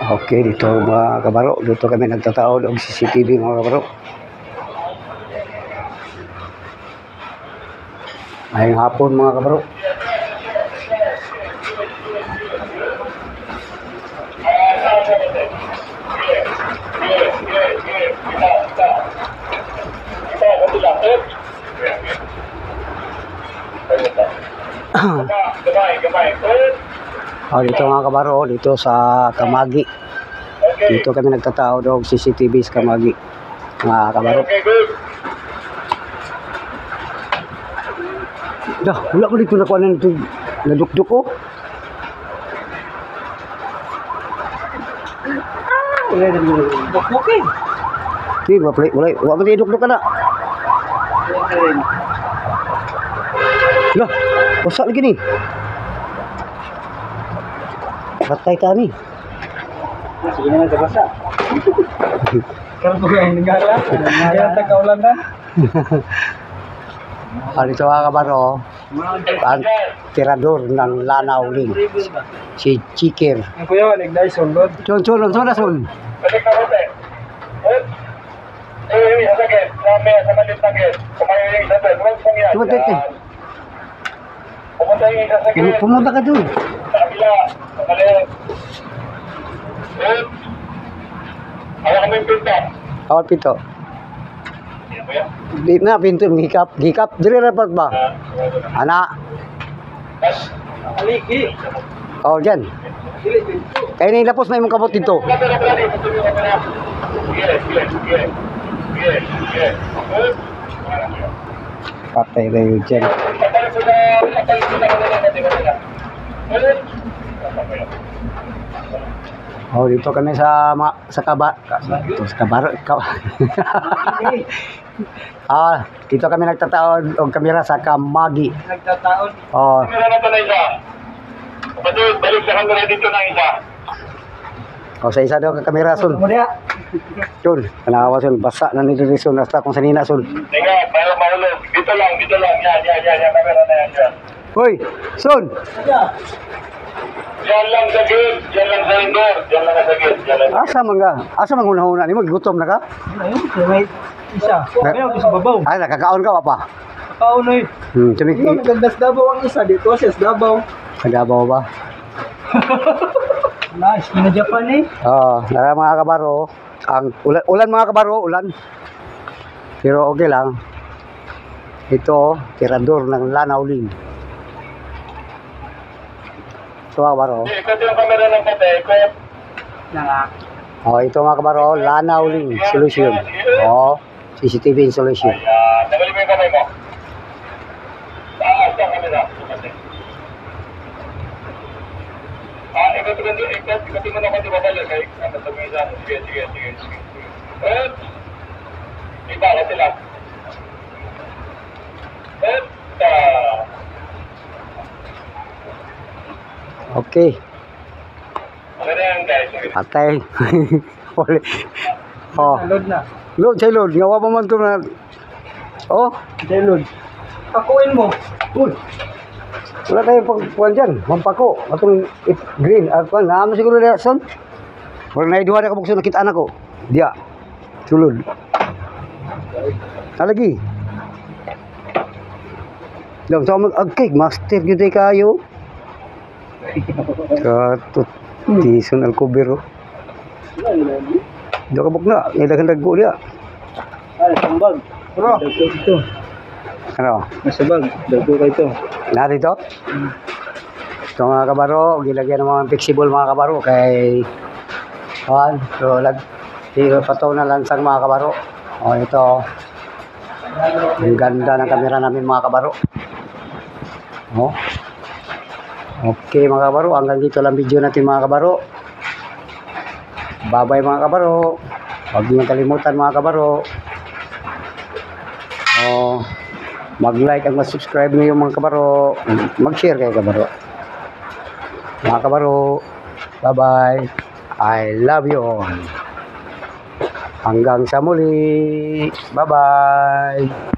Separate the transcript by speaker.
Speaker 1: Okay, dito mga kabaro, dito kami nagtataon og CCTV mga kabaro. Ngayong hapon mga kabaro. Dito mga kabaro, dito sa Kamagi. Dito kami nagtataon og CCTV sa Kamagi mga kabaro. Dah, wala ko dito nakuha na ito. Nadukduk ko.
Speaker 2: Okay.
Speaker 1: Di, wala mo dukduk ka na. Lah, wasak lagi ni. Patay ka ni.
Speaker 2: Sige na nagkabasa. Kalau po yung negara, kaya tagaulan na.
Speaker 1: Dito mga kabaro, ang tirador ng Lanao Ling, si Chikir.
Speaker 2: Ang kuya, nagday sulod.
Speaker 1: Sun. Pumunta ka doon. Awal pinto. Di na pinto gikap. Diri rapat ba? Anak.
Speaker 2: Aliki.
Speaker 1: Oh, diyan. Kaya na ilapos na imong kabot dito. Patay na yun dyan. Dito kami sa Kabaro. Dito kami nagtataon og kamera sa Kamagi.
Speaker 2: Nagtataon.
Speaker 3: Kamera na to na isa. Balik sa kamera dito na isa.
Speaker 1: Sa isa daw ka kamera sul. Sul, kanawa sul, basa na nito sul, nasta kung sanina sul.
Speaker 3: Teka, para mahulog. Dito lang. Yan, kamera na yan.
Speaker 1: Hoy, sul.
Speaker 3: Yan lang sa gate, yan lang sa indoor, yan lang sa gate.
Speaker 1: Asa man hunahuna nimo, gutom na ka?
Speaker 2: Ayun, may isa. Kaya sa babaw.
Speaker 1: Ay, nakakaon ka pa.
Speaker 2: Nakaon eh.
Speaker 1: Tumik.
Speaker 2: Nagdas Davao ang isa dito, siya sa Davao.
Speaker 1: Sa Davao ba?
Speaker 2: Nice, na Japan eh.
Speaker 1: Nara mga kabaro, ang ulan mga kabaro, ulan. Pero okay lang. Ito, tirador ng Lanao Ling. Ito mga kabaro.
Speaker 3: Ikot yung kamera ng pati, ikot.
Speaker 1: Ito mga kabaro, Lanao Ling Solution. CCTV installation.
Speaker 3: Ayan, nabalik mo yung kamay mo. Taas ang kamera. Ikot mo na kung di babalik. Ano sa mga Sige. Iba na sila.
Speaker 1: Okay.
Speaker 3: Maganda yan guys.
Speaker 1: Patay.
Speaker 2: Load na.
Speaker 1: Load, say load. Ngawa pa man ito na.
Speaker 2: Load. Pakuin mo.
Speaker 1: Uy. Wala tayong pagkuhan dyan. Mampako. Atong green. Naman siguro na son. Wala na iduha na kabukso nakita anak ko. Dia. Sulod. Nalagi. Lang sa mag-agkig. Master yun tayo kayo. Katut. Tison al-kubero. Diyo kabuk na. Ilagan ragbo dia.
Speaker 2: Sambag. Bro. Ito.
Speaker 1: Ano?
Speaker 2: Nasa bag. Dago ka ito.
Speaker 1: Narito? Ito mga kabaro, gilagyan ng mga flexible mga kabaro kay so pataw na lansang mga kabaro. Ito ang ganda ng kamera namin mga kabaro. Okay mga kabaro, hanggang dito lang video natin mga kabaro. Bye bye mga kabaro. Huwag niyong kalimutan mga kabaro, mag-like at mag-subscribe niyo mga kabaro. Mag-share kayo kabaro. Mga kabaro, bye-bye. I love you all. Hanggang sa muli. Bye-bye.